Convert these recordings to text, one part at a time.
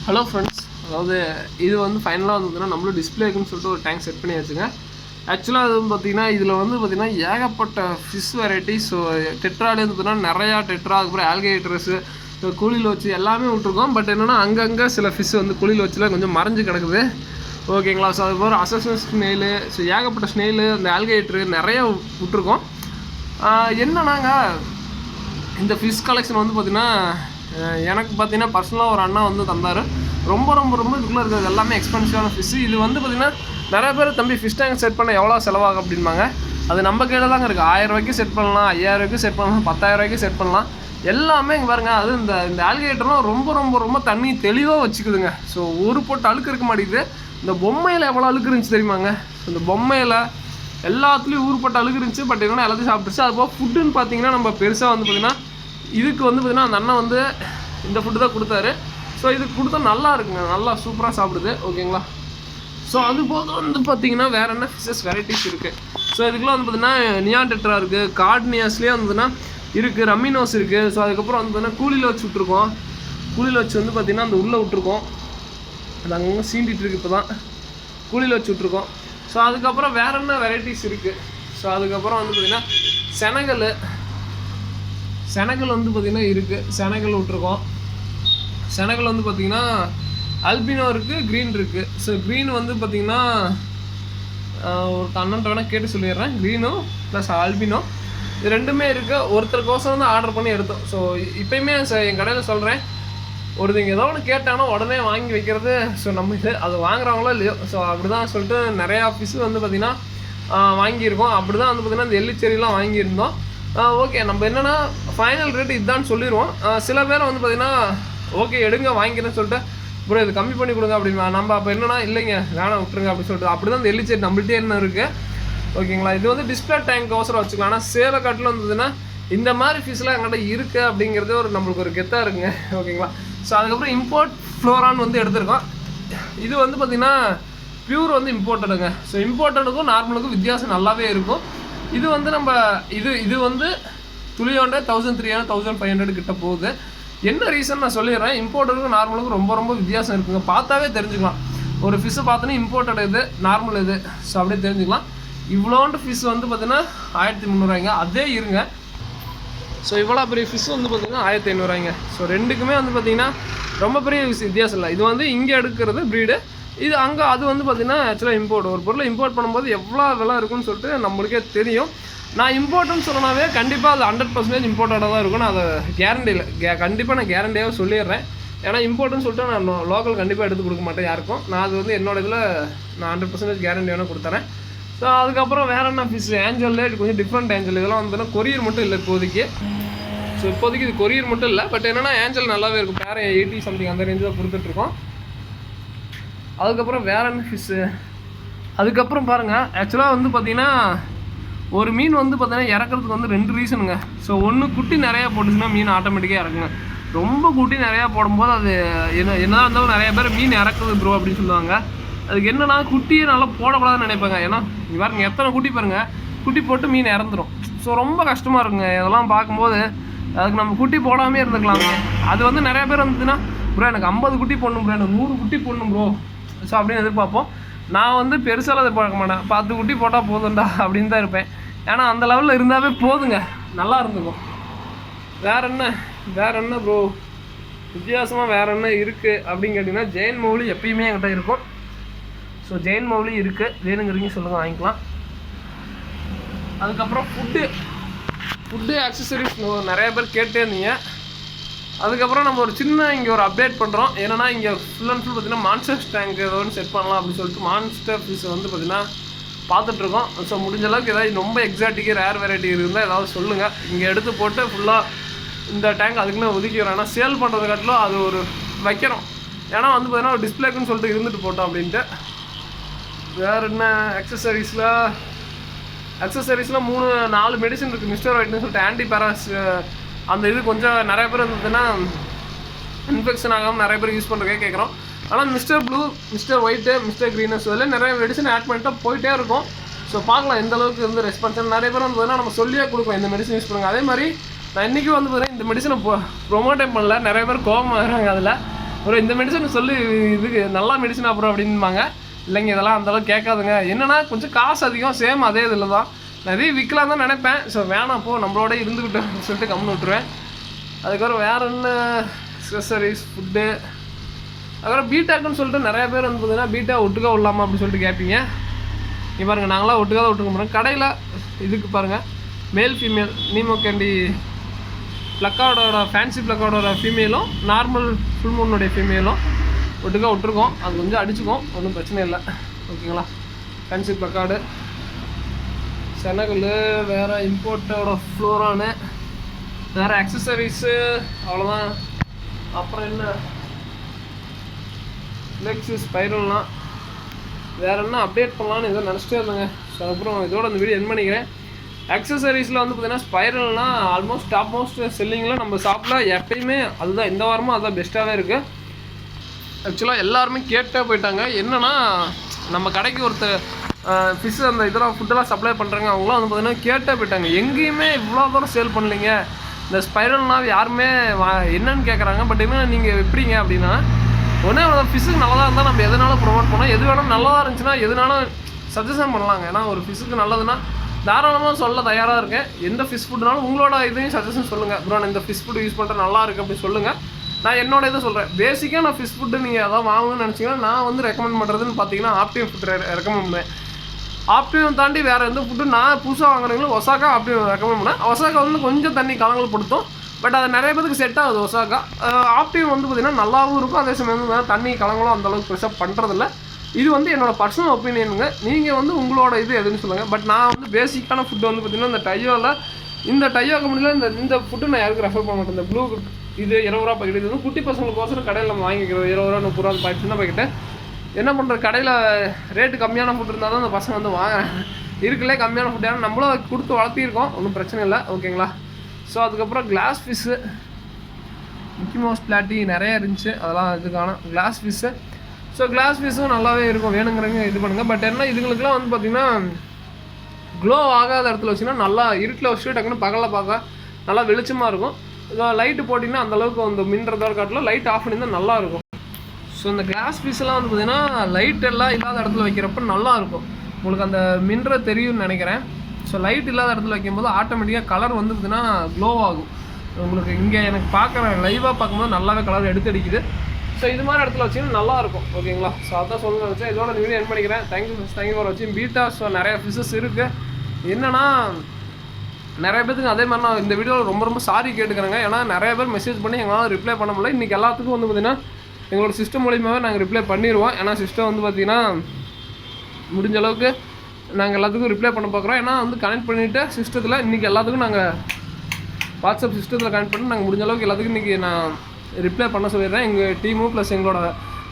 Hello friends, அதாவது இது வந்து ஃபைனலாக வந்து நம்மளும் டிஸ்பிளேக்குன்னு சொல்லிட்டு ஒரு டேங்க் செட் பண்ணி வச்சுங்க. ஆக்சுவலாக அது வந்து பார்த்திங்கன்னா இதில் வந்து பார்த்திங்கன்னா ஏகப்பட்ட ஃபிஷ் வெரைட்டி. ஸோ டெட்ராலே வந்து பார்த்திங்கன்னா நிறையா டெட்ரா, அதுக்கப்புறம் ஆல்கேட்டர்ஸு, குழியில் வச்சு எல்லாமே விட்ருக்கோம். பட் என்னென்னா அங்கங்கே சில ஃபிஷ் வந்து குழியில் வச்சுலாம் கொஞ்சம் மறைஞ்சு கிடக்குது. ஓகேங்களா? ஸோ அதுக்கப்புறம் அசஸ்மெண்ட் ஸ்னெயிலு, ஸோ ஏகப்பட்ட ஸ்னெயிலு, அந்த ஆல்கேட்டரு நிறையா விட்ருக்கோம். என்னன்னாங்க இந்த ஃபிஷ் கலெக்ஷன் வந்து பார்த்திங்கன்னா எனக்கு பார்த்தீங்கன்னா பர்சனலாக ஒரு அண்ணா வந்து தந்தார். ரொம்ப ரொம்ப ரொம்ப இதுக்குள்ளே இருக்கிறது எல்லாமே எக்ஸ்பென்சிவான ஃபிஷ்ஷு. இது வந்து பார்த்திங்கன்னா நிறைய பேர் தம்பி ஃபிஷ் டேங்க் செட் பண்ண எவ்வளோ செலவாகும் அப்படின்பாங்க. அது நம்ம கையில் தாங்க இருக்குது. 1000 ரூபாய்க்கு செட் பண்ணலாம், 5000 ரூபாய்க்கு செட் பண்ணலாம், 10,000 ரூபாய்க்கு செட் பண்ணலாம். எல்லாமே இங்கே பாருங்கள். அது இந்த ஆல்கேட்டர்லாம் ரொம்ப ரொம்ப ரொம்ப தண்ணி தெளிவாக வச்சுக்குதுங்க. ஸோ ஒரு போட்டு அழுக்கு இருக்க மாட்டேங்குது. இந்த பொம்மையில் எவ்வளோ அழுக்கு இருந்துச்சு தெரியுமாங்க? இந்த பொம்மையில் எல்லாத்துலேயும் ஊருப்பட்ட அழுகு இருந்துச்சு. பட் என்னென்னா எல்லாத்தையும் சாப்பிட்டுருச்சு. அதுபோல் ஃபுட்டுன்னு பார்த்தீங்கன்னா நம்ம பெருசாக வந்து பார்த்திங்கன்னா இதுக்கு வந்து பார்த்திங்கன்னா அந்த அண்ணன் வந்து இந்த ஃபுட்டு தான் கொடுத்தாரு. ஸோ இதுக்கு கொடுத்தா நல்லா இருக்குங்க, நல்லா சூப்பராக சாப்பிடுது. ஓகேங்களா? ஸோ அது போக வந்து பார்த்திங்கன்னா வேறு என்ன ஃபிஷஸ் வெரைட்டிஸ் இருக்குது. ஸோ இதுக்குலாம் வந்து பார்த்திங்கன்னா நியான் டெட்ரா இருக்குது, கார்ட்னியாஸ்லேயே வந்துன்னா இருக்குது, ரம்மினோஸ் இருக்குது. ஸோ அதுக்கப்புறம் வந்து பார்த்திங்கன்னா கூலியில் வச்சு விட்ருக்கோம். கூலியில் வச்சு வந்து பார்த்திங்கன்னா அந்த உள்ளே விட்ருக்கோம். அது அங்கங்கே சீண்டிகிட்டு இருக்குது. இப்போ தான் கூலியில் வச்சு விட்ருக்கோம். ஸோ அதுக்கப்புறம் வேறு என்ன வெரைட்டிஸ் இருக்குது. ஸோ அதுக்கப்புறம் வந்து பார்த்திங்கன்னா செனகல் வந்து பார்த்திங்கன்னா இருக்குது. செனகல் விட்ருக்கோம். செனகல் வந்து பார்த்திங்கன்னா அல்பினோ இருக்குது, க்ரீன் இருக்குது. ஸோ க்ரீன் வந்து பார்த்திங்கன்னா ஒரு அண்ணன்ட்ட வேணால் கேட்டு சொல்லிடுறேன். க்ரீனோ ப்ளஸ் அல்பினோ இது ரெண்டுமே இருக்குது. ஒருத்தருக்கோசம் வந்து ஆர்டர் பண்ணி எடுத்தோம். ஸோ இப்போயுமே என் கடையில் சொல்கிறேன், ஒருத்தங்க ஏதோ ஒன்று கேட்டாங்கன்னா உடனே வாங்கி வைக்கிறது. ஸோ நம்ம இது அது வாங்குறாங்களோ இல்லையோ, ஸோ அப்படி தான் சொல்லிட்டு நிறையா ஃபிஷ் வந்து பார்த்திங்கன்னா வாங்கியிருக்கோம். அப்படி தான் வந்து பார்த்திங்கன்னா இந்த எள்ளுச்செடிலாம் வாங்கியிருந்தோம். ஓகே, நம்ம என்னென்னா ஃபைனல் ரேட்டு இதுதான் சொல்லிடுவோம். சில பேர் வந்து பார்த்திங்கன்னா ஓகே எடுங்க வாங்கிக்கிறேன்னு சொல்லிட்டு ப்ரோ இது கம்மி பண்ணி கொடுங்க அப்படின்னா நம்ம அப்போ என்னென்னா இல்லைங்க வேணாம் விட்டுருங்க அப்படின்னு சொல்லிட்டு அப்படி தான் இந்த எள்ளுச்செடி நம்மள்ட்டே என்ன இருக்குது. ஓகேங்களா? இது வந்து டிஸ்பிளே டேங்க் அவசரம் வச்சுக்கலாம். ஆனால் சேலக்காட்டில் வந்ததுன்னா இந்த மாதிரி ஃபிஷ்லாம் எங்கிட்ட இருக்குது அப்படிங்கிறது ஒரு நம்மளுக்கு ஒரு கெத்தாக இருக்குங்க. ஓகேங்களா? ஸோ அதுக்கப்புறம் இம்போர்ட் ஃப்ளோரான் வந்து எடுத்திருக்கோம். இது வந்து பார்த்திங்கன்னா பியூர் வந்து இம்போர்ட்டடுங்க. ஸோ இம்போர்ட்டடுக்கும் நார்மலுக்கும் வித்தியாசம் நல்லாவே இருக்கும். இது வந்து நம்ம இது வந்து துளியோண்ட 1300 1500 கிட்ட போகுது. என்ன ரீசன் நான் சொல்லிடுறேன். இம்போர்ட்டடுக்கும் நார்மலுக்கும் ரொம்ப ரொம்ப வித்தியாசம் இருக்குங்க. பார்த்தாவே தெரிஞ்சுக்கலாம். ஒரு ஃபிஷ்ஷை பார்த்தோன்னா இம்போர்ட்டட் இது, நார்மல் இது. ஸோ அப்படியே தெரிஞ்சுக்கலாம். இவ்வளோண்டு ஃபிஷ் வந்து பார்த்திங்கன்னா 1300 அதே இருங்க. ஸோ இவ்வளோ பெரிய ஃபிஷ் வந்து பார்த்திங்கன்னா 1500. ஸோ ரெண்டுக்குமே வந்து பார்த்திங்கன்னா ரொம்ப பெரிய வித்தியாசம் இல்லை. இது வந்து இங்கே எடுக்கிறது ப்ரீடு, இது அங்கே அது வந்து பார்த்திங்கன்னா ஆக்சுவலாக இம்போர்ட். ஒரு பொருளை இம்போர்ட் பண்ணும்போது எவ்வளோ விலை இருக்குன்னு சொல்லிட்டு நம்மளுக்கே தெரியும். நான் இம்போர்ட்டுன்னு சொன்னாவே கண்டிப்பாக அது 100% இம்போர்ட்டடாக தான் இருக்கும். நான் அதை கேரண்டி இல்லை, கண்டிப்பாக நான் கேரண்டியாக சொல்லிடுறேன். ஏன்னா இம்போர்ட்டுன்னு சொல்லிட்டு நான் லோக்கல் கண்டிப்பாக எடுத்து கொடுக்க மாட்டேன் யாருக்கும். நான் அது வந்து என்னோட இதில் நான் 100% கேரண்டி வேணால் கொடுத்துறேன். ஸோ அதுக்கப்புறம் வேறு என்ன ஃபிஷ் ஏஞ்சல்ல இது கொஞ்சம் டிஃப்ரெண்ட் ஏஞ்சல். இதெல்லாம் வந்து கொரியர் மட்டும் இல்லை இப்போதைக்கு. ஸோ இப்போதைக்கு இது கொரியர் மட்டும் இல்லை. பட் என்னென்னா ஏஞ்சல் நல்லாவே இருக்கும். பேர 80 சம்திங் அந்த ரேஞ்சு தான் கொடுத்துட்ருக்கோம். அதுக்கப்புறம் வேறு என்ன ஃபிஷ்ஷு. அதுக்கப்புறம் பாருங்கள், ஆக்சுவலாக வந்து பார்த்திங்கன்னா ஒரு மீன் வந்து பார்த்திங்கன்னா இறக்குறதுக்கு வந்து 2 ரீசனுங்க. ஸோ ஒன்று குட்டி நிறையா போட்டுச்சுன்னா மீன் ஆட்டோமேட்டிக்காக இறக்குங்க. ரொம்ப குட்டி நிறையா போடும்போது அது என்னதான் இருந்தாலும் நிறைய பேர் மீன் இறக்குது ப்ரோ அப்படின்னு சொல்லுவாங்க. அதுக்கு என்னன்னா குட்டியை நல்லா போடக்கூடாதுன்னு நினைப்பாங்க. ஏன்னா இங்கே பாருங்க எத்தனை குட்டி பாருங்கள், குட்டி போட்டு மீன் இறந்துடும். ஸோ ரொம்ப கஷ்டமாக இருக்குங்க இதெல்லாம் பார்க்கும்போது. அதுக்கு நம்ம குட்டி போடாமே இருந்துக்கலாங்க. அது வந்து நிறைய பேர் வந்துச்சுன்னா ப்ரோ எனக்கு 50 குட்டி போடணும் ப்ரோ, எனக்கு 100 குட்டி போடணும் ப்ரோ, ஸோ அப்படின்னு எதிர்பார்ப்போம். நான் வந்து பெருசாக எதிர்பார்க்க மாட்டேன். 10 குட்டி போட்டால் போதும்டா அப்படின்னு தான் இருப்பேன். ஏன்னா அந்த லெவலில் இருந்தாவே போதுங்க, நல்லா இருந்துக்கும். வேறு என்ன ப்ரோ வித்தியாசமாக வேறு என்ன இருக்குது அப்படின்னு கேட்டிங்கன்னா ஜெயின் மௌலி எப்பயுமே என்கிட்ட இருக்கும். ஸோ ஜெயின் மௌலி இருக்குது, வேணுங்கிறீங்க சொல்லுங்கள் வாங்கிக்கலாம். அதுக்கப்புறம் ஃபுட்டு ஆக்சசரிஸ் நிறைய பேர் கேட்டே இருந்தீங்க. அதுக்கப்புறம் நம்ம ஒரு சின்ன இங்கே ஒரு அப்டேட் பண்ணுறோம். ஏன்னா இங்கே ஃபுல் அண்ட் ஃபுல் பார்த்திங்கன்னா மான்ஸ்டர் டேங்க் ஏதோ ஒன்று செட் பண்ணலாம் அப்படின்னு சொல்லிட்டு மான்ஸ்டர் ஃபிஷ் வந்து பார்த்திங்கன்னா பார்த்துட்ருக்கோம். ஸோ முடிஞ்ச அளவுக்கு ஏதாவது ரொம்ப எக்ஸாட்டிக்கு ரேர் வெரைட்டி இருந்தால் ஏதாவது சொல்லுங்கள். இங்கே எடுத்து போட்டு ஃபுல்லாக இந்த டேங்க் அதுக்குன்னு ஒதுக்கிக்கிறோம். ஏன்னா சேல் பண்ணுறது காட்டிலும் அது ஒரு வைக்கிறோம். ஏன்னா வந்து பார்த்திங்கன்னா ஒரு டிஸ்பிளேக்குன்னு சொல்லிட்டு இருந்துட்டு போட்டோம் அப்படின்ட்டு. வேறு என்ன ஆக்சசரிஸில் 3-4 மெடிசன் இருக்குது. மிஸ்டர் ஒயிட்னு சொல்லிட்டு ஆன்டி பேராஸ் அந்த இது கொஞ்சம் நிறைய பேர் இருந்ததுன்னா இன்ஃபெக்ஷன் ஆகாமல் நிறைய பேர் யூஸ் பண்ணுறதே கேட்குறோம். ஆனால் mister blue, mister white, mister greens அதில் நிறைய மெடிசன் ஆட் பண்ணிட்டு போயிட்டே இருக்கும். ஸோ பார்க்கலாம் எந்த அளவுக்கு வந்து ரெஸ்பான்ஸ். நிறைய பேர் வந்து நம்ம சொல்லியே கொடுப்போம் இந்த மெடிசன் யூஸ் பண்ணுங்க. அதே மாதிரி நான் இன்றைக்கி வந்து பார்த்தீங்கன்னா இந்த மெடிசனை ப்ரொமோட்டே பண்ணல, நிறைய பேர் கோபம் வராங்க அதில். ப்ரோ இந்த மெடிசன் சொல்லி இதுக்கு நல்லா மெடிசன் அப்புறம் அப்படின்பாங்க. இல்லைங்க இதெல்லாம் அந்தளவுக்கு கேட்காதுங்க. என்னென்னா கொஞ்சம் காசு அதிகம், சேம் அதே இதில் தான் நிறைய விற்கலாம் தான் நினைப்பேன். ஸோ வேணாம் அப்போது நம்மளோட இருந்துக்கிட்டோம் சொல்லிட்டு கம்முன்னு விட்டுருவேன். அதுக்கப்புறம் வேறு என்ன அக்சசரிஸ், ஃபுட்டு, அதுக்கப்புறம் பீட்டாக்குன்னு சொல்லிட்டு நிறையா பேர் வந்து பார்த்தீங்கன்னா பீட்டா ஒட்டுக்கா விடலாமா அப்படின்னு சொல்லிட்டு கேட்பீங்க. இங்கே பாருங்கள், நாங்களாம் ஒட்டுக்கா தான் ஒட்டுக்க போகிறோம். கடையில் இதுக்கு பாருங்கள், மேல் ஃபீமேல் நீமோ கேண்டி ப்ளக்கார்டோட ஃபேன்சி ப்ளக்கார்டோட ஃபீமேலும் நார்மல் ஃபுல் மூனுடைய ஃபீமேலும் ஒட்டுக்கா விட்டுருக்கோம். அது கொஞ்சம் அடிச்சுக்கும், ஒன்றும் பிரச்சனை இல்லை. ஓகேங்களா? ஃபேன்சி ப்ளக்கார்டு, செனகல், வேறு இம்போர்ட்டோட ஃப்ளோரானு, வேறு அக்சசரிஸு, அவ்வளோதான். அப்புறம் என்ன ஃப்ளெக்ஸு, ஸ்பைரல்லாம் வேறு என்ன அப்டேட் பண்ணலான்னு ஏதோ நினச்சிட்டே இருந்தேங்க. ஸோ அப்புறம் இதோட அந்த வீடியோ என் பண்ணிக்கிறேன். அக்சசரிஸில் வந்து பார்த்திங்கன்னா ஸ்பைரல்னால் ஆல்மோஸ்ட் டாப் மோஸ்ட் செல்லிங்கில் நம்ம ஷாப்பில் எப்பயுமே அதுதான், இந்த வாரமும் அதுதான் பெஸ்ட்டாகவே இருக்குது. ஆக்சுவலாக எல்லாருமே கேட்டே போயிட்டாங்க. என்னென்னா நம்ம கடைக்கு ஒருத்தர் ஃபிஷ் அந்த இதெல்லாம் ஃபுட்டெல்லாம் சப்ளை பண்ணுறாங்க, அவங்களாம் வந்து பார்த்திங்கன்னா கேட்டே போயிட்டாங்க, எங்கேயுமே இவ்வளோ தூரம் சேல் பண்ணலைங்க இந்த ஸ்பைரல்னால் யாருமே என்னன்னு கேட்குறாங்க. பட் என்ன நீங்கள் எப்படிங்க அப்படின்னா, ஒன்றே ஃபிஷ்ஷுக்கு நல்லதாக இருந்தால் நம்ம எதனாலும் ப்ரொமோட் பண்ணோம், எது வேணாலும் நல்லதாக இருந்துச்சுன்னா எதுனாலும் சஜஷன் பண்ணலாங்க. ஏன்னா ஒரு ஃபிஷ்ஷுக்கு நல்லதுன்னா தாராளமாக சொல்ல தயாராக இருக்கேன். எந்த ஃபிஷ் ஃபுட்னாலும் உங்களோட இதையும் சஜஷன் சொல்லுங்கள். ப்ரோ நான் இந்த ஃபிஷ் ஃபுட் யூஸ் பண்ணுறேன் நல்லா இருக்குது அப்படின்னு சொல்லுங்கள். நான் என்னோட இதை சொல்கிறேன். பேசிக்காக நான் ஃபிஷ் ஃபுட்டு நீங்கள் எதாவது வாங்கணும்னு நினச்சிங்கன்னா நான் வந்து ரெக்கமெண்ட் பண்ணுறதுன்னு பார்த்தீங்கன்னா ஆப்டிவம் ஃபுட் ரெக்கமெண்ட் பண்ணேன். ஆப்டிவம் தாண்டி வேறு எந்த ஃபுட்டு நான் புதுசாக வாங்குறீங்களோ ஒசாக்கா ஆப்டிவம் ரெக்கமெண்ட் பண்ணேன். ஒசாக்கா வந்து கொஞ்சம் தண்ணி கலங்கள் படுத்தும், பட் அது நிறைய பேருக்கு செட் ஆகுது ஒசாக்கா. ஆப்டிவம் வந்து பார்த்திங்கன்னா நல்லாவும் இருக்கும், அதே சமயம் வந்து தண்ணி கலங்களும் அந்தளவுக்கு ப்ரெஷர் பண்ணுறதில்ல. இது வந்து என்னோடய பர்சனல் ஒப்பீனியனுங்க. நீங்கள் வந்து உங்களோட இது எதுன்னு சொல்லுங்கள். பட் நான் வந்து பேசிக்கான ஃபுட்டு வந்து பார்த்திங்கன்னா இந்த டையோ கம்பெனியில் இந்த ஃபுட்டு நான் யாருக்கு ரெஃபர் பண்ண மாட்டேன். இந்த ப்ளூ இது 20 ரூபா பாக்கெட், இது வந்து குட்டி பசங்களுக்கோசரம் கடையில் நம்ம வாங்கிக்கிறோம். 20 ரூபா 30 ரூபா பாக்கெட், சின்ன பாக்கெட்டு. என்ன பண்ணுற, கடையில் ரேட்டு கம்மியான ஃபுட் இருந்தால் தான் அந்த பசங்க வந்து வாங்குறேன். இருக்குல்லே கம்மியான ஃபுட், ஏன்னா நம்மளும் கொடுத்து வளர்த்திருக்கோம், ஒன்றும் பிரச்சனை இல்லை. ஓகேங்களா? ஸோ அதுக்கப்புறம் கிளாஸ் ஃபிஷ்ஷு, மிக்கி மவுஸ் பிளாட்டி நிறைய இருந்துச்சு, அதெல்லாம் இதுக்கான கிளாஸ் ஃபிஷ்ஷு. ஸோ கிளாஸ் ஃபிஷ்ஷும் நல்லாவே இருக்கும், வேணுங்கிறவங்க இது பண்ணுங்கள். பட் என்ன இதுங்களுக்குலாம் வந்து பார்த்திங்கன்னா க்ளோ ஆகாத இடத்துல வச்சிங்கன்னா நல்லா இருட்டில் வச்சுட்டு டக்குன்னு பகலில் பார்க்க நல்லா வெளிச்சமாக இருக்கும். லைட்டு போட்டிங்கன்னா அந்தளவுக்கு வந்து மின்றதோட காட்டில் லைட் ஆஃப் பண்ணியிருந்தால் நல்லாயிருக்கும். ஸோ இந்த கிளாஸ் பீஸ்லாம் வந்து பார்த்திங்கன்னா லைட் எல்லாம் இல்லாத இடத்துல வைக்கிறப்ப நல்லாயிருக்கும், உங்களுக்கு அந்த மின்ற தெரியும்னு நினைக்கிறேன். ஸோ லைட் இல்லாத இடத்துல வைக்கும்போது ஆட்டோமேட்டிக்காக கலர் வந்து பார்த்திங்கன்னா க்ளோ ஆகும். உங்களுக்கு இங்கே எனக்கு பார்க்குறேன், லைவாக பார்க்கும்போது நல்லாவே கலர் எடுத்து அடிக்குது. ஸோ இது மாதிரி இடத்துல வச்சிங்கன்னா நல்லாயிருக்கும். ஓகேங்களா? ஸோ அதான் சொல்லுங்க வச்சேன். இதோட வீடியோ என் பண்ணிக்கிறேன். தேங்க்யூ ஃபார் வாட்சிங். பீட்டா ஸோ நிறைய ஃபிஷ்ஷஸ் இருக்குது. என்னென்னா நிறைய பேருக்கு அதே மாதிரி நான் இந்த வீடியோவில் ரொம்ப சாரி கேட்டுக்கிறேங்க. ஏன்னா நிறைய பேர் மெசேஜ் பண்ணி எங்களால் ரிப்ளை பண்ண முடியல. இன்றைக்கி எல்லாத்துக்கும் வந்து பார்த்திங்கன்னா எங்களோட சிஸ்டம் மூலியமாகவே நாங்கள் ரிப்ளை பண்ணிடுவோம். ஏன்னா சிஸ்டம் வந்து பார்த்திங்கன்னா முடிஞ்ச அளவுக்கு நாங்கள் எல்லாத்துக்கும் ரிப்ளை பண்ண பார்க்குறோம். ஏன்னா வந்து கனெக்ட் பண்ணிவிட்டு சிஸ்டத்தில் இன்றைக்கி எல்லாத்துக்கும் நாங்கள் வாட்ஸ்அப் சிஸ்டத்தில் கனெக்ட் பண்ணி நாங்கள் முடிஞ்ச அளவுக்கு எல்லாத்துக்கும் இன்றைக்கி நான் ரிப்ளை பண்ண சொல்லிடுறேன். எங்கள் டீமும் ப்ளஸ் எங்களோட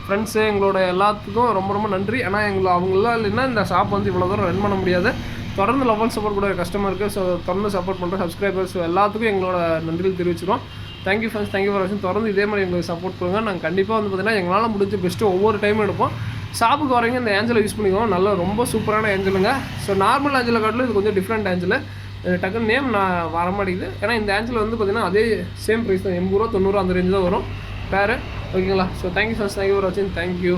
ஃப்ரெண்ட்ஸு எங்களோட எல்லாத்துக்கும் ரொம்ப நன்றி. ஏன்னா அவங்களாம் இல்லைன்னா இந்த ஷாப் வந்து இவ்வளோ தூரம் ரன் பண்ண முடியாது. தொடர்ந்து லவ் சப்போர்ட் கூட கஸ்டமருக்கு, ஸோ தொடர்ந்து சப்போர்ட் பண்ணுற சப்ஸ்கிரைபர்ஸ் எல்லாத்துக்கும் எங்களோட நன்றிகள் தெரிவிச்சிடும். தேங்க்யூ ஃப்ரெண்ட்ஸ், தேங்க்யூ ஃபார் வாட்சிங். தொடர்ந்து இதே மாதிரி எங்களுக்கு சப்போர்ட் பண்ணுங்க. நாங்கள் கண்டிப்பாக வந்து பார்த்திங்கன்னா எங்களால் முடிஞ்ச பெஸ்ட்டு ஒவ்வொரு டைமும் எடுப்போம். ஷாப்புக்கு வரீங்க இந்த ஏஞ்சலை யூஸ் பண்ணிக்குவோம், நல்லா ரொம்ப சூப்பரான ஏஞ்சலுங்க. ஸோ நார்மல் ஏஞ்சலை காட்டிலும் இது கொஞ்சம் டிஃப்ரெண்ட் ஏஞ்சல். டக்குன்னு நேம் நான் வர மாட்டேங்குது. ஏன்னா இந்த ஏஞ்சல் வந்து பார்த்திங்கன்னா அதே சேம் ப்ரைஸ் தான், 80 ரூபா 90 ரூபா அந்த ரேஞ்சு தான் வரும் பேர். ஓகேங்களா? So thank you friends, thank you for வாட்சிங். தேங்க்யூ.